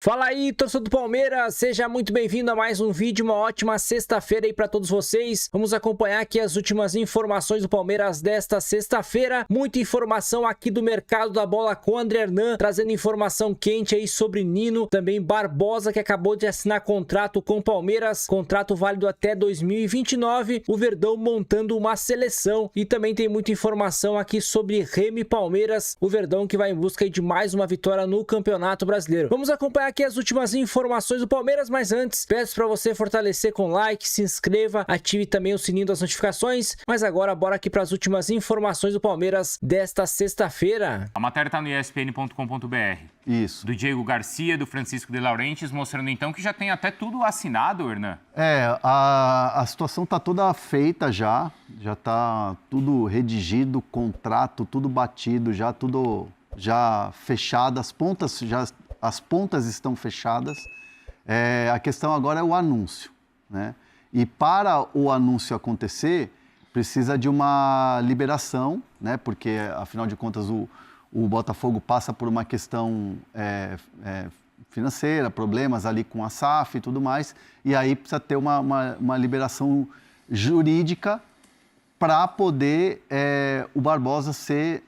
Fala aí, torcedor do Palmeiras, seja muito bem-vindo a mais um vídeo, uma ótima sexta-feira aí para todos vocês. Vamos acompanhar aqui as últimas informações do Palmeiras desta sexta-feira. Muita informação aqui do mercado da bola com o André Hernan, trazendo informação quente aí sobre Nino, também Barbosa, que acabou de assinar contrato com o Palmeiras, contrato válido até 2029, o Verdão montando uma seleção e também tem muita informação aqui sobre Remy Palmeiras, o Verdão que vai em busca aí de mais uma vitória no Campeonato Brasileiro. Vamos acompanhar aqui as últimas informações do Palmeiras, mas antes, peço para você fortalecer com like, se inscreva, ative também o sininho das notificações, mas agora bora aqui para as últimas informações do Palmeiras desta sexta-feira. A matéria está no espn.com.br. Isso. Do Diego Garcia, do Francisco de Laurentiis, mostrando então que já tem até tudo assinado, Hernan. A situação está toda feita já está tudo redigido, contrato, tudo batido, já tudo já fechado, as pontas estão fechadas. A questão agora é o anúncio, né? E para o anúncio acontecer, precisa de uma liberação, né? Porque, afinal de contas, o Botafogo passa por uma questão financeira, problemas ali com a SAF e tudo mais, e aí precisa ter uma liberação jurídica para poder o Barbosa ser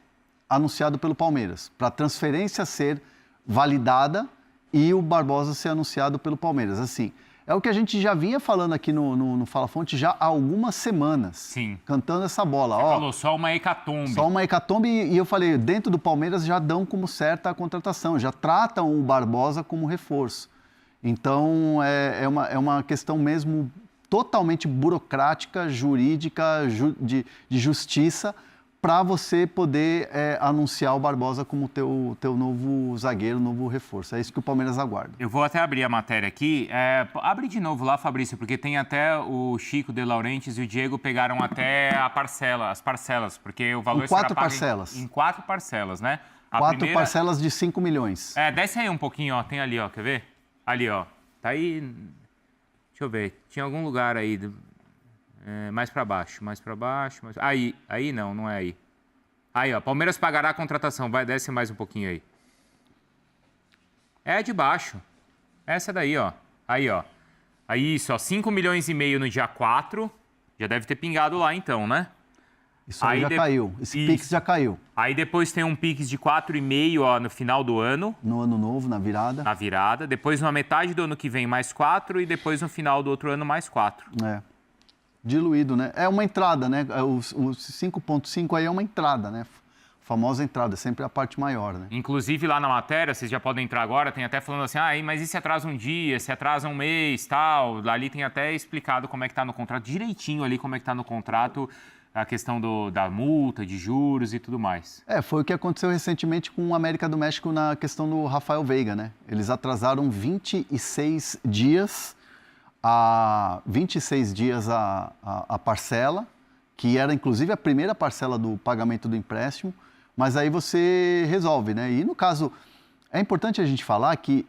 anunciado pelo Palmeiras, para a transferência ser validada e o Barbosa ser anunciado pelo Palmeiras. Assim, é o que a gente já vinha falando aqui no Fala Fonte já há algumas semanas. Sim. Cantando essa bola. Você falou só uma hecatombe. Só uma hecatombe e eu falei, dentro do Palmeiras já dão como certa a contratação, já tratam o Barbosa como reforço. Então, é uma questão mesmo totalmente burocrática, jurídica, de justiça, para você poder anunciar o Barbosa como teu novo zagueiro, novo reforço. É isso que o Palmeiras aguarda. Eu vou até abrir a matéria aqui. Abre de novo lá, Fabrício, porque tem até o Chico de Laurentiis e o Diego pegaram até as parcelas, porque o valor será pago em 4 parcelas, né? Quatro parcelas de 5 milhões. Desce aí um pouquinho, ó. Tem ali, ó. Quer ver? Ali, ó. Tá aí... Deixa eu ver. Tinha algum lugar aí... mais para baixo. Aí não é aí. Aí, ó, Palmeiras pagará a contratação. Vai, desce mais um pouquinho aí. É de baixo. Essa daí, ó. Aí, ó. Aí, isso, ó, 5 milhões e meio no dia 4. Já deve ter pingado lá, então, né? Isso aí já caiu. Esse Pix já caiu. Aí depois tem um Pix de 4,5, ó, no final do ano. No ano novo, na virada. Na virada. Depois, na metade do ano que vem, mais 4. E depois, no final do outro ano, mais 4. Diluído, né? É uma entrada, né? O 5,5 aí é uma entrada, né? Famosa entrada, sempre a parte maior, né? Inclusive, lá na matéria, vocês já podem entrar agora, tem até falando assim, mas e se atrasa um dia, se atrasa um mês, tal? Ali tem até explicado como é que tá no contrato, direitinho ali como é que tá no contrato, a questão da multa, de juros e tudo mais. Foi o que aconteceu recentemente com o América do México na questão do Rafael Veiga, né? Eles atrasaram 26 dias a parcela, que era inclusive a primeira parcela do pagamento do empréstimo, mas aí você resolve, né? E no caso, é importante a gente falar que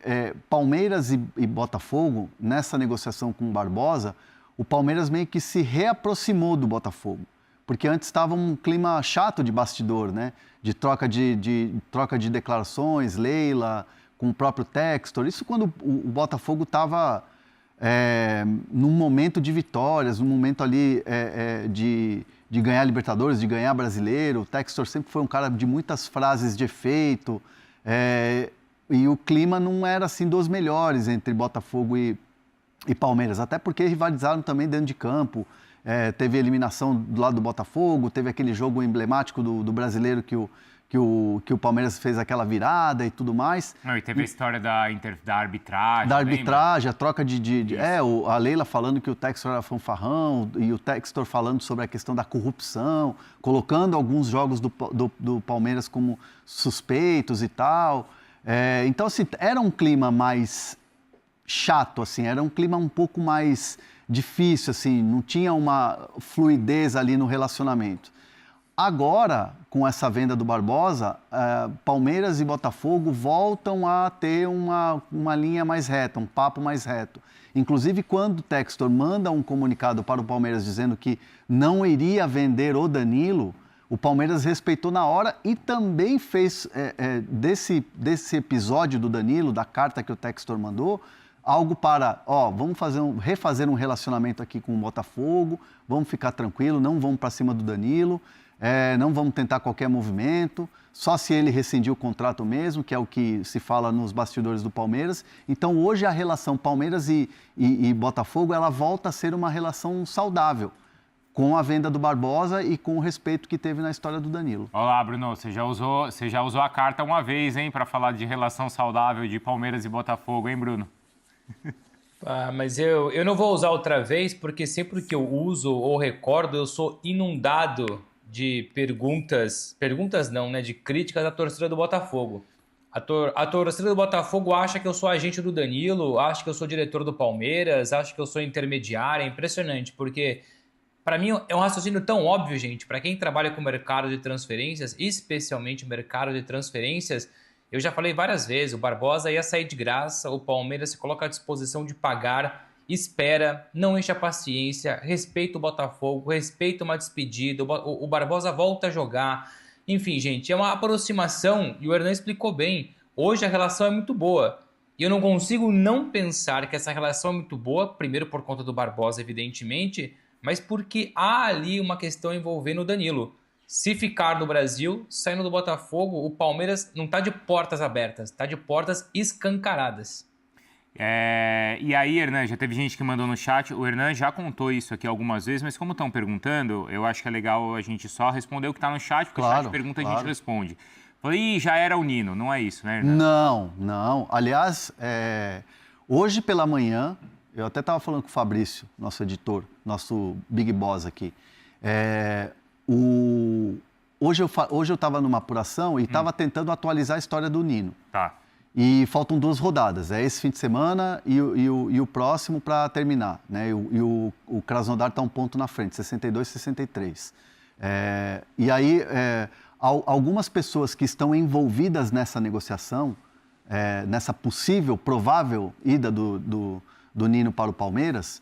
Palmeiras e Botafogo, nessa negociação com o Barbosa, o Palmeiras meio que se reaproximou do Botafogo, porque antes estava um clima chato de bastidor, né? De troca de declarações, Leila, com o próprio Textor, isso quando o Botafogo estava... num momento de vitórias, num momento ali de ganhar Libertadores, de ganhar Brasileiro. O Textor sempre foi um cara de muitas frases de efeito, e o clima não era assim dos melhores entre Botafogo e Palmeiras, até porque rivalizaram também dentro de campo. Teve eliminação do lado do Botafogo, teve aquele jogo emblemático do Brasileiro que o Palmeiras fez aquela virada e tudo mais. E teve a história da arbitragem. Da arbitragem, a troca a Leila falando que o Textor era fanfarrão e o Textor falando sobre a questão da corrupção, colocando alguns jogos do Palmeiras como suspeitos e tal. Então, assim, era um clima mais chato, assim, era um clima um pouco mais difícil, assim, não tinha uma fluidez ali no relacionamento. Agora, com essa venda do Barbosa, Palmeiras e Botafogo voltam a ter uma linha mais reta, um papo mais reto. Inclusive, quando o Textor manda um comunicado para o Palmeiras dizendo que não iria vender o Danilo, o Palmeiras respeitou na hora e também fez desse episódio do Danilo, da carta que o Textor mandou, algo para, vamos refazer um relacionamento aqui com o Botafogo, vamos ficar tranquilo, não vamos para cima do Danilo, não vamos tentar qualquer movimento, só se ele rescindir o contrato mesmo, que é o que se fala nos bastidores do Palmeiras. Então, hoje, a relação Palmeiras e Botafogo, ela volta a ser uma relação saudável, com a venda do Barbosa e com o respeito que teve na história do Danilo. Olá, Bruno, você já usou a carta uma vez, hein, para falar de relação saudável de Palmeiras e Botafogo, hein, Bruno? Mas eu não vou usar outra vez, porque sempre que eu uso ou recordo, eu sou inundado de perguntas não, né, de críticas à torcida do Botafogo. A torcida do Botafogo acha que eu sou agente do Danilo, acha que eu sou diretor do Palmeiras, acha que eu sou intermediário. É impressionante, porque para mim é um raciocínio tão óbvio, gente. Para quem trabalha com mercado de transferências, especialmente mercado de transferências, eu já falei várias vezes, o Barbosa ia sair de graça, o Palmeiras se coloca à disposição de pagar, espera, não enche a paciência, respeita o Botafogo, respeita uma despedida, o Barbosa volta a jogar. Enfim, gente, é uma aproximação, e o Hernan explicou bem, hoje a relação é muito boa. E eu não consigo não pensar que essa relação é muito boa, primeiro por conta do Barbosa, evidentemente, mas porque há ali uma questão envolvendo o Danilo. Se ficar no Brasil, saindo do Botafogo, o Palmeiras não está de portas abertas, está de portas escancaradas. E aí, Hernan, já teve gente que mandou no chat, o Hernan já contou isso aqui algumas vezes, mas como estão perguntando, eu acho que é legal a gente só responder o que está no chat, porque o chat pergunta, a gente responde. Falei, já era o Nino, não é isso, né, Hernan? Não. Aliás, hoje pela manhã, eu até estava falando com o Fabrício, nosso editor, nosso Big Boss aqui. Hoje eu estava numa apuração e estava tentando atualizar a história do Nino. Tá. E faltam 2 rodadas, esse fim de semana e o próximo para terminar, né? E o Krasnodar está um ponto na frente, 62, 63. E aí, algumas pessoas que estão envolvidas nessa negociação, nessa possível, provável ida do Nino para o Palmeiras,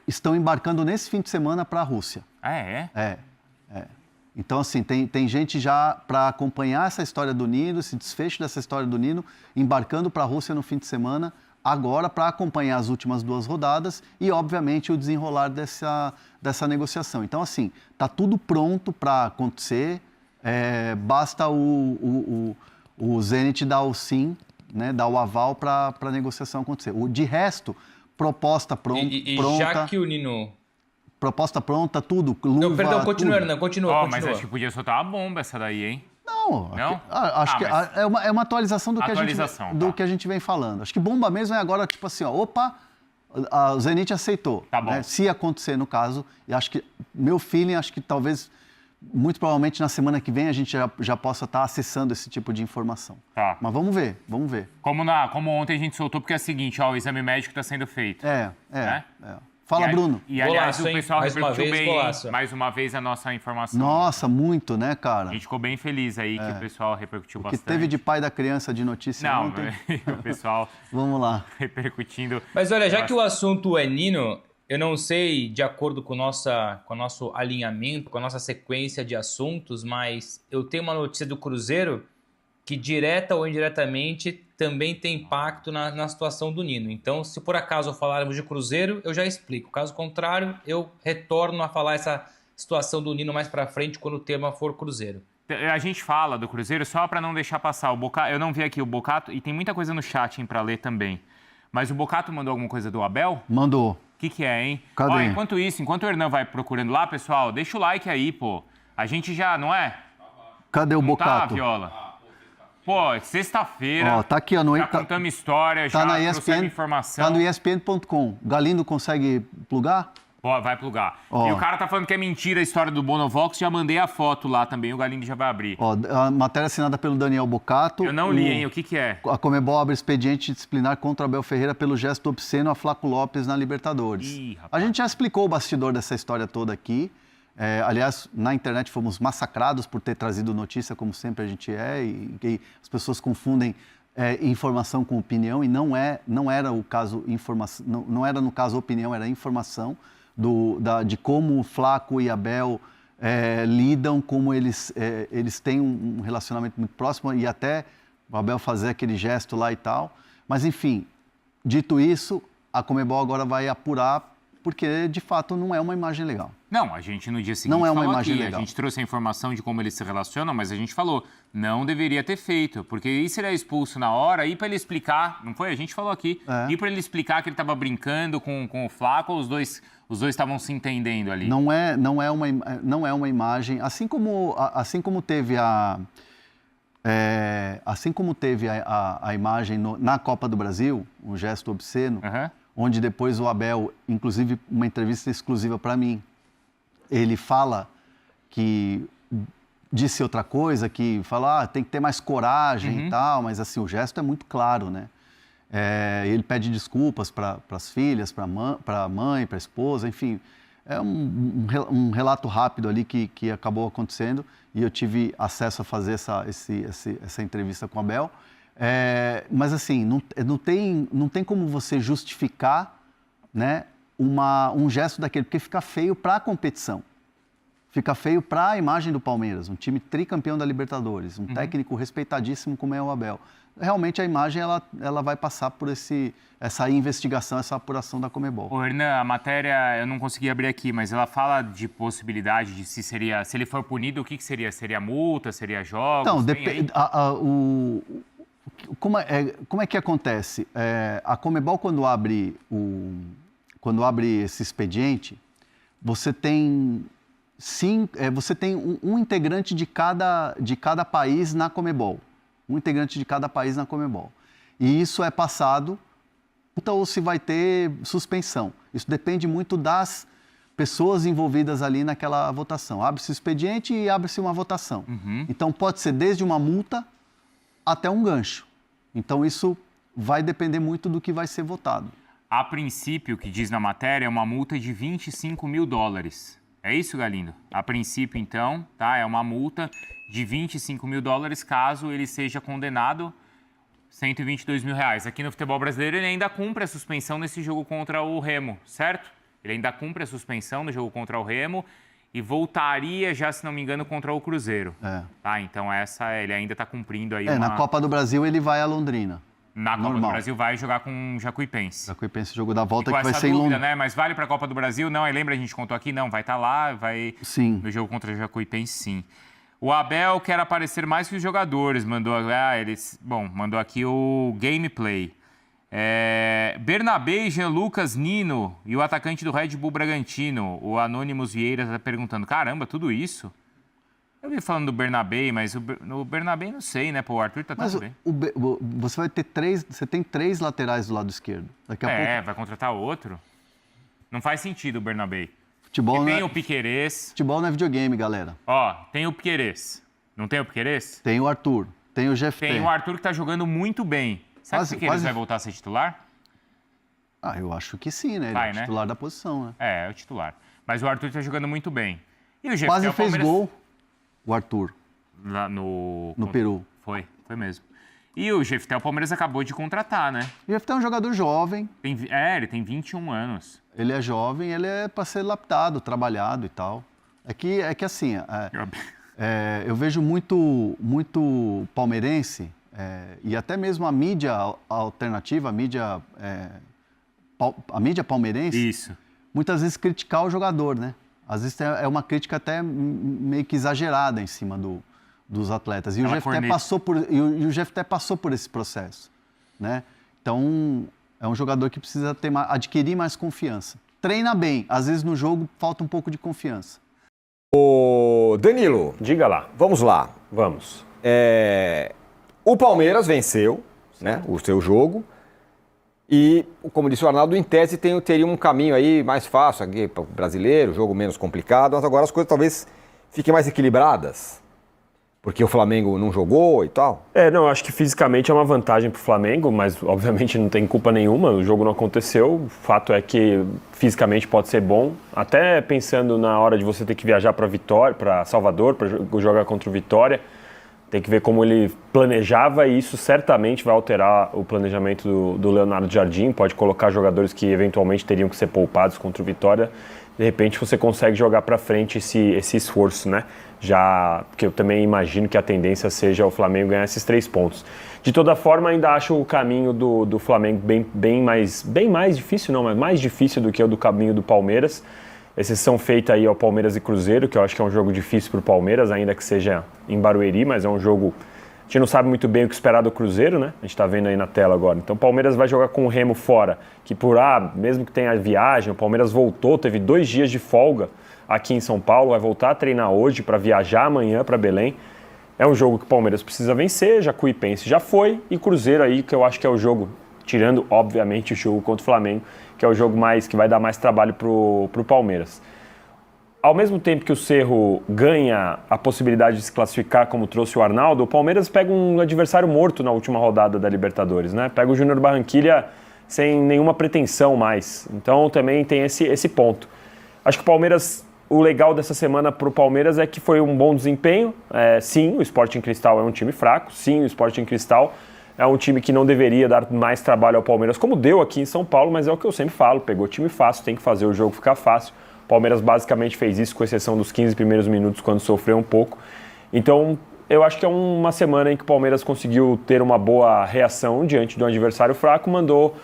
estão embarcando nesse fim de semana para a Rússia. Então, assim, tem gente já para acompanhar essa história do Nino, esse desfecho dessa história do Nino, embarcando para a Rússia no fim de semana, agora para acompanhar as últimas 2 rodadas e, obviamente, o desenrolar dessa negociação. Então, assim, está tudo pronto para acontecer, basta o Zenit dar o sim, né, dar o aval para a negociação acontecer. De resto, proposta pronta. Já que o Nino... Proposta pronta, tudo, luva, não, perdão, continua, tudo. Hernan, continua. Mas acho que podia soltar uma bomba essa daí, hein? Não? Acho que é uma atualização do que a gente vem falando. Acho que bomba mesmo é agora, tipo assim, o Zenit aceitou. Tá bom. Né? Se acontecer, no caso, e acho que, meu feeling, acho que talvez, muito provavelmente na semana que vem a gente já possa estar acessando esse tipo de informação. Tá. Mas vamos ver. Como ontem a gente soltou, porque é o seguinte, o exame médico está sendo feito. Né? Fala, Bruno. E aliás, golaço, o pessoal repercutiu bem, golaço. mais uma vez, a nossa informação. Nossa, muito, né, cara? A gente ficou bem feliz aí que o pessoal repercutiu bastante. O que teve de pai da criança de notícia ontem. O pessoal vamos lá. Repercutindo. Mas olha, já que o assunto é Nino, eu não sei, de acordo com o nosso alinhamento, com a nossa sequência de assuntos, mas eu tenho uma notícia do Cruzeiro que, direta ou indiretamente, também tem impacto na situação do Nino. Então, se por acaso falarmos de Cruzeiro, eu já explico. Caso contrário, eu retorno a falar essa situação do Nino mais para frente, quando o tema for Cruzeiro. A gente fala do Cruzeiro só para não deixar passar. Eu não vi aqui o Bocato, e tem muita coisa no chat para ler também. Mas o Bocato mandou alguma coisa do Abel? Mandou. O que é, hein? Cadê? Enquanto o Hernan vai procurando lá, pessoal, deixa o like aí, pô. A gente já, não é? Cadê o Bocato? Tá, Viola? Pô, sexta-feira. Tá aqui, ó. Já contamos história, já trouxemos informação. Tá no ESPN.com. Galindo consegue plugar? Vai plugar. E o cara tá falando que é mentira a história do Bonovox, já mandei a foto lá também, o Galindo já vai abrir. A matéria assinada pelo Daniel Bocato. Eu não li, hein? O que é? A Conmebol abre expediente disciplinar contra Abel Ferreira pelo gesto obsceno a Flaco Lopes na Libertadores. A gente já explicou o bastidor dessa história toda aqui. Aliás, na internet fomos massacrados por ter trazido notícia, como sempre a gente e as pessoas confundem informação com opinião, e não era o caso informação, não era no caso opinião, era informação de como Flaco e Abel lidam, como eles têm um relacionamento muito próximo e até o Abel fazer aquele gesto lá e tal. Mas, enfim, dito isso, a Conmebol agora vai apurar, porque, de fato, não é uma imagem legal. Não, a gente no dia seguinte não é uma falou imagem aqui, legal. A gente trouxe a informação de como eles se relacionam, mas a gente falou, não deveria ter feito, porque e se ele é expulso na hora, ir para ele explicar, não foi? A gente falou aqui, ir para ele explicar que ele estava brincando com o Flaco, ou os dois estavam se entendendo ali. Não é uma imagem, assim como teve a imagem na Copa do Brasil, o gesto obsceno, onde depois o Abel, inclusive uma entrevista exclusiva para mim, ele fala que disse outra coisa, que fala, tem que ter mais coragem e tal, mas assim, o gesto é muito claro, né? Ele pede desculpas para as filhas, para a mãe, para a esposa, enfim. É um relato rápido ali que acabou acontecendo e eu tive acesso a fazer essa entrevista com o Abel. Mas assim, não tem como você justificar, né, um gesto daquele, porque fica feio para a competição. Fica feio para a imagem do Palmeiras, um time tricampeão da Libertadores, um técnico respeitadíssimo como é o Abel. Realmente a imagem ela vai passar por essa investigação, essa apuração da Conmebol. Ô, Hernan, a matéria eu não consegui abrir aqui, mas ela fala de possibilidade de se ele for punido, o que seria? Seria multa, seria jogos? Então, como é que acontece? A Conmebol, quando abre esse expediente, você tem um integrante de cada país na Conmebol. Um integrante de cada país na Conmebol. E isso é passado, ou se vai ter suspensão. Isso depende muito das pessoas envolvidas ali naquela votação. Abre-se o expediente e abre-se uma votação. Então, pode ser desde uma multa até um gancho. Então, isso vai depender muito do que vai ser votado. A princípio, o que diz na matéria é uma multa de $25 mil. É isso, Galindo? A princípio, então, tá? É uma multa de $25 mil caso ele seja condenado, R$122 mil. Aqui no futebol brasileiro ele ainda cumpre a suspensão nesse jogo contra o Remo, certo? Ele ainda cumpre a suspensão no jogo contra o Remo e voltaria já, se não me engano, contra o Cruzeiro. Tá? Então ele ainda está cumprindo aí Na Copa do Brasil ele vai a Londrina. Na Copa do Brasil vai jogar com o Jacuipense. Jacuipense, jogo da volta, que vai ser em Londrina. Né? Mas vale para a Copa do Brasil? Não, aí lembra, a gente contou aqui? Não, vai estar lá, vai sim. No jogo contra o Jacuipense, sim. O Abel quer aparecer mais que os jogadores, mandou aqui o gameplay. Bernabé, Jean Lucas, Nino e o atacante do Red Bull Bragantino, o Anônimos Vieira, está perguntando, caramba, tudo isso? Eu vi falando do Bernabé, mas no Bernabé não sei, né? Pô, o Arthur tá tudo bem. Você tem 3 laterais do lado esquerdo. Daqui a pouco... vai contratar outro? Não faz sentido o Bernabé. Futebol tem o Piquerez. Futebol não é videogame, galera. Tem o Piquerez. Não tem o Piquerez? Tem o Arthur. Tem o Jefté. Tem o Arthur que tá jogando muito bem. Será que o Piquerez vai voltar a ser titular? Eu acho que sim, né? Ele é o titular da posição, né? É o titular. Mas o Arthur tá jogando muito bem. E o Jefté, quase fez gol, o Arthur. Lá no Peru. Foi mesmo. E o Jefté, o Palmeiras acabou de contratar, né? O Jefté é um jogador jovem. Ele tem 21 anos. Ele é jovem, ele é para ser lapidado, trabalhado e tal. É que assim, eu vejo muito palmeirense, e até mesmo a mídia alternativa, a mídia palmeirense, isso, muitas vezes criticar o jogador, né? Às vezes é uma crítica até meio que exagerada em cima dos atletas. E o Jefté passou por esse processo, né? Então, é um jogador que precisa adquirir mais confiança. Treina bem, às vezes no jogo falta um pouco de confiança. Ô Danilo, diga lá. Vamos lá. Vamos. O Palmeiras venceu, né, o seu jogo e, como disse o Arnaldo, em tese teria um caminho aí mais fácil aqui para o brasileiro, jogo menos complicado, mas agora as coisas talvez fiquem mais equilibradas. Porque o Flamengo não jogou e tal? Eu acho que fisicamente é uma vantagem para o Flamengo, mas obviamente não tem culpa nenhuma, o jogo não aconteceu. O fato é que fisicamente pode ser bom, até pensando na hora de você ter que viajar para Salvador, para jogar contra o Vitória. Tem que ver como ele planejava e isso certamente vai alterar o planejamento do Leonardo Jardim, pode colocar jogadores que eventualmente teriam que ser poupados contra o Vitória de repente você consegue jogar para frente esse esforço, né? Já, porque eu também imagino que a tendência seja o Flamengo ganhar esses 3 pontos. De toda forma, ainda acho o caminho do Flamengo bem mais difícil, não, mas mais difícil do que o do caminho do Palmeiras. Exceção feita aí ao Palmeiras e Cruzeiro, que eu acho que é um jogo difícil para o Palmeiras, ainda que seja em Barueri, mas é um jogo... A gente não sabe muito bem o que esperar do Cruzeiro, né? A gente está vendo aí na tela agora. Então o Palmeiras vai jogar com o Remo fora, que mesmo que tenha viagem, o Palmeiras voltou, teve 2 dias de folga aqui em São Paulo, vai voltar a treinar hoje para viajar amanhã para Belém. É um jogo que o Palmeiras precisa vencer, Jacuipense já foi, e Cruzeiro aí, que eu acho que é o jogo, tirando obviamente o jogo contra o Flamengo, que é o jogo que vai dar mais trabalho pro Palmeiras. Ao mesmo tempo que o Cerro ganha a possibilidade de se classificar, como trouxe o Arnaldo, o Palmeiras pega um adversário morto na última rodada da Libertadores, né? Pega o Júnior Barranquilla sem nenhuma pretensão mais. Então também tem esse ponto. Acho que o Palmeiras, o legal dessa semana para o Palmeiras é que foi um bom desempenho. Sim, o Sporting Cristal é um time fraco. Sim, o Sporting Cristal é um time que não deveria dar mais trabalho ao Palmeiras, como deu aqui em São Paulo, mas é o que eu sempre falo, pegou time fácil, tem que fazer o jogo ficar fácil. O Palmeiras basicamente fez isso, com exceção dos 15 primeiros minutos, quando sofreu um pouco. Então, eu acho que é uma semana em que o Palmeiras conseguiu ter uma boa reação diante de um adversário fraco, mandou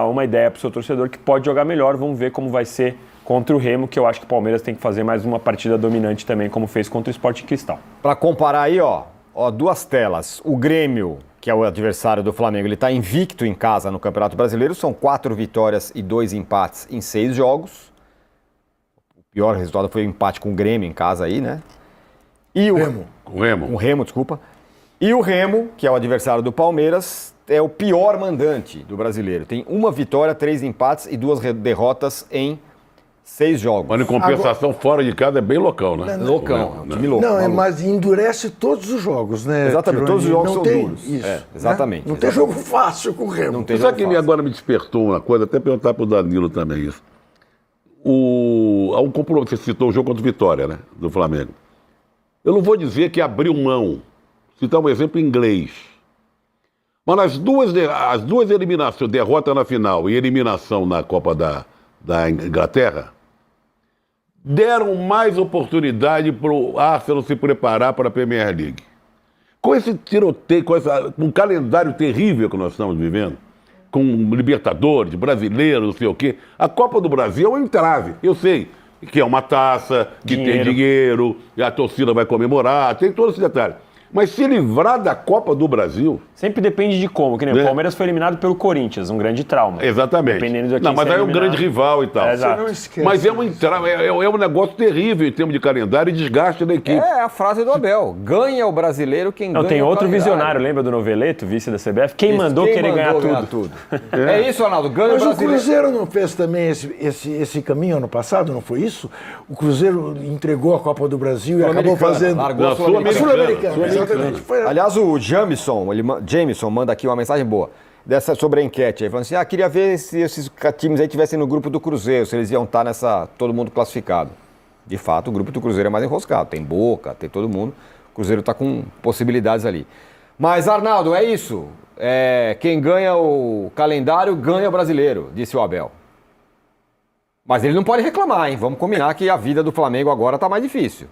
uma ideia para o seu torcedor que pode jogar melhor. Vamos ver como vai ser contra o Remo, que eu acho que o Palmeiras tem que fazer mais uma partida dominante também, como fez contra o Sporting Cristal. Para comparar aí, ó, 2 telas. O Grêmio, que é o adversário do Flamengo, ele está invicto em casa no Campeonato Brasileiro. São 4 vitórias e 2 empates em 6 jogos. O pior resultado foi o empate com o Grêmio em casa aí, né? E Com o Remo, desculpa. E o Remo, que é o adversário do Palmeiras, é o pior mandante do brasileiro. Tem 1 vitória, 3 empates e 2 derrotas em 6 jogos. Mas em compensação, fora de casa é bem local, né? Loucão, time louco. Não, mas endurece todos os jogos, né? Exatamente, todos os jogos são duros. Isso, exatamente. Não tem jogo fácil com o Remo. Não tem Só jogo que fácil. agora me despertou uma coisa, até perguntar para o Danilo também isso. Há um compromisso, você citou o jogo contra o Vitória, né? Do Flamengo. Eu não vou dizer que abriu mão, citar um exemplo em inglês. Mas as duas eliminações, derrota na final e eliminação na Copa da Inglaterra, deram mais oportunidade para o Arsenal se preparar para a Premier League. Com esse tiroteio, com um calendário terrível que nós estamos vivendo, com Libertadores, Brasileiro, não sei o quê, a Copa do Brasil é um entrave. Eu sei que é uma taça, que tem dinheiro, e a torcida vai comemorar, tem todo esse detalhe. Mas se livrar da Copa do Brasil... Sempre depende de como, que nem o Palmeiras foi eliminado pelo Corinthians, um grande trauma. Exatamente. Dependendo de quem não, mas ser aí é um eliminado. grande rival e tal. Exato. Mas é um negócio terrível em termos de calendário e desgaste da equipe. É a frase do Abel. Ganha o brasileiro quem ganha Tem o outro calendário. visionário, lembra do Noveleto, vice da CBF? Quem mandou querer ganhar tudo? É isso, Arnaldo. Ganha Mas o o brasileiro. Cruzeiro não fez também esse caminho ano passado, não foi isso? O Cruzeiro entregou a Copa do Brasil e acabou fazendo... Largou a Não, Sul-Americana. Sul-Americana, exatamente. Foi Aliás, o Jameson manda aqui uma mensagem boa sobre a enquete aí, falando assim, queria ver se esses times aí estivessem no grupo do Cruzeiro, se eles iam estar todo mundo classificado. De fato, o grupo do Cruzeiro é mais enroscado, tem Boca, tem todo mundo, o Cruzeiro está com possibilidades ali. Mas, Arnaldo, é isso, quem ganha o calendário ganha o brasileiro, disse o Abel. Mas ele não pode reclamar, hein, vamos combinar que a vida do Flamengo agora está mais difícil.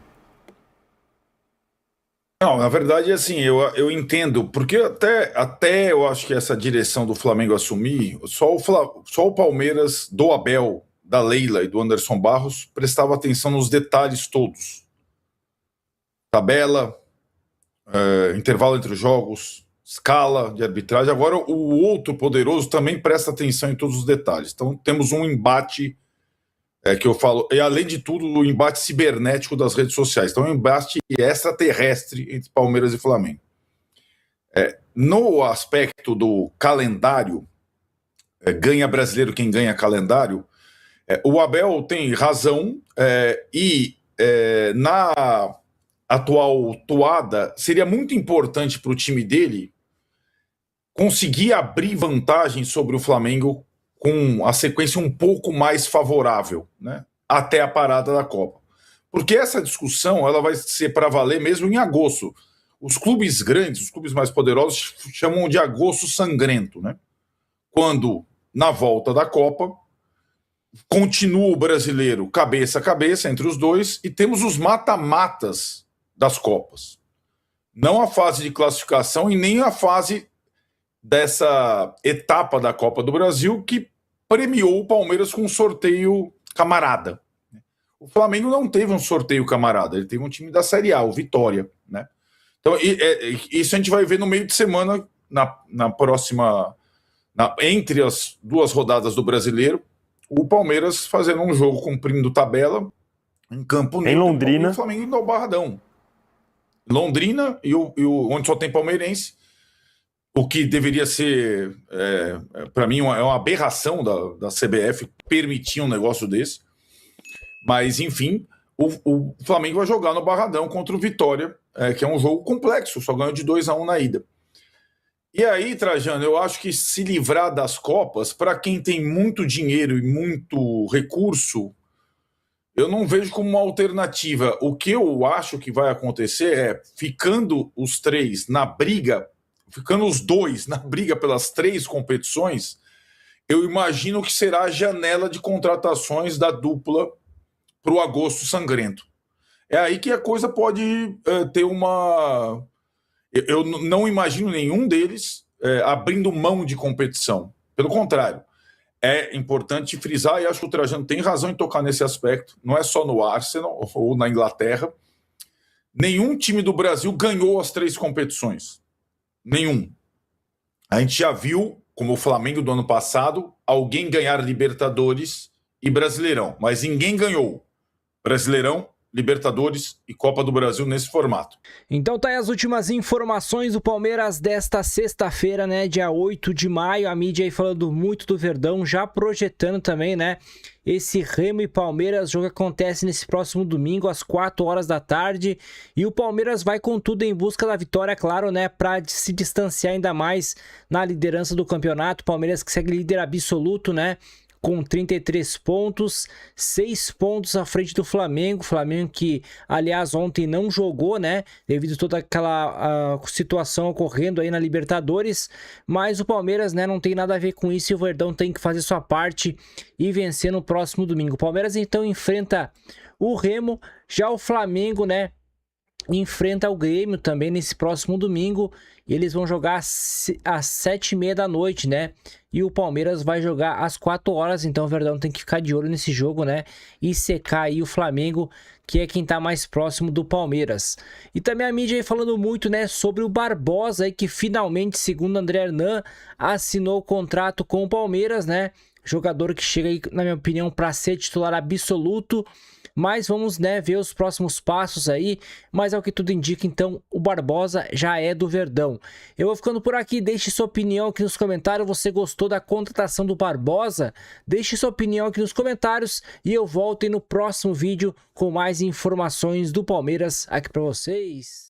Não, na verdade, assim, eu entendo, porque até eu acho que essa direção do Flamengo assumir, só o Palmeiras, do Abel, da Leila e do Anderson Barros prestava atenção nos detalhes todos. Tabela, intervalo entre os jogos, escala de arbitragem. Agora, o outro poderoso também presta atenção em todos os detalhes. Então, temos um embate... que eu falo, e além de tudo, o embate cibernético das redes sociais. Então, é um embate extraterrestre entre Palmeiras e Flamengo. No aspecto do calendário, ganha brasileiro quem ganha calendário, o Abel tem razão, na atual toada, seria muito importante para o time dele conseguir abrir vantagem sobre o Flamengo com a sequência um pouco mais favorável, né, até a parada da Copa. Porque essa discussão ela vai ser para valer mesmo em agosto. Os clubes grandes, os clubes mais poderosos, chamam de agosto sangrento, né? Quando, na volta da Copa, continua o brasileiro cabeça a cabeça entre os dois e temos os mata-matas das Copas. Não a fase de classificação e nem a fase dessa etapa da Copa do Brasil que premiou o Palmeiras com um sorteio camarada. O Flamengo não teve um sorteio camarada, ele teve um time da Série A, o Vitória, né? Então, isso a gente vai ver no meio de semana, na próxima, entre as duas rodadas do Brasileiro, o Palmeiras fazendo um jogo cumprindo tabela em Campo Neutro. Em Londrina. E o Flamengo indo ao Barradão. Londrina, onde só tem palmeirense, o que deveria ser, para mim, é uma aberração da CBF permitir um negócio desse. Mas, enfim, o Flamengo vai jogar no Barradão contra o Vitória, que é um jogo complexo, só ganhou de 2-1 na ida. E aí, Trajano, eu acho que se livrar das Copas, para quem tem muito dinheiro e muito recurso, eu não vejo como uma alternativa. O que eu acho que vai acontecer é, ficando os três na briga, ficando os dois na briga pelas 3 competições, eu imagino que será a janela de contratações da dupla para o agosto sangrento. É aí que a coisa pode ter uma... Eu não imagino nenhum deles abrindo mão de competição. Pelo contrário, é importante frisar, e acho que o Trajano tem razão em tocar nesse aspecto, não é só no Arsenal ou na Inglaterra. Nenhum time do Brasil ganhou as 3 competições. Nenhum. A gente já viu, como o Flamengo do ano passado, alguém ganhar Libertadores e Brasileirão, mas ninguém ganhou Brasileirão, Libertadores e Copa do Brasil nesse formato. Então tá aí as últimas informações do Palmeiras desta sexta-feira, né, dia 8 de maio, a mídia aí falando muito do Verdão, já projetando também, né, esse Remo e Palmeiras, jogo que acontece nesse próximo domingo às 4 horas da tarde, e o Palmeiras vai com tudo em busca da vitória, claro, né, para se distanciar ainda mais na liderança do campeonato. O Palmeiras que segue líder absoluto, né, com 33 pontos, 6 pontos à frente do Flamengo. Flamengo que, aliás, ontem não jogou, né? Devido a toda aquela situação ocorrendo aí na Libertadores. Mas o Palmeiras, né, não tem nada a ver com isso e o Verdão tem que fazer sua parte e vencer no próximo domingo. O Palmeiras, então, enfrenta o Remo. Já o Flamengo, né, enfrenta o Grêmio também nesse próximo domingo. E eles vão jogar às 7h30 da noite, né? E o Palmeiras vai jogar às 4 horas. Então o Verdão tem que ficar de olho nesse jogo, né? E secar aí o Flamengo, que é quem tá mais próximo do Palmeiras. E também a mídia aí falando muito, né, sobre o Barbosa aí, que finalmente, segundo André Hernan, assinou o contrato com o Palmeiras, né? Jogador que chega aí, na minha opinião, para ser titular absoluto. Mas vamos, né, ver os próximos passos aí. Mas ao que tudo indica, então, o Barbosa já é do Verdão. Eu vou ficando por aqui. Deixe sua opinião aqui nos comentários. Você gostou da contratação do Barbosa? Deixe sua opinião aqui nos comentários. E eu volto aí no próximo vídeo com mais informações do Palmeiras aqui para vocês.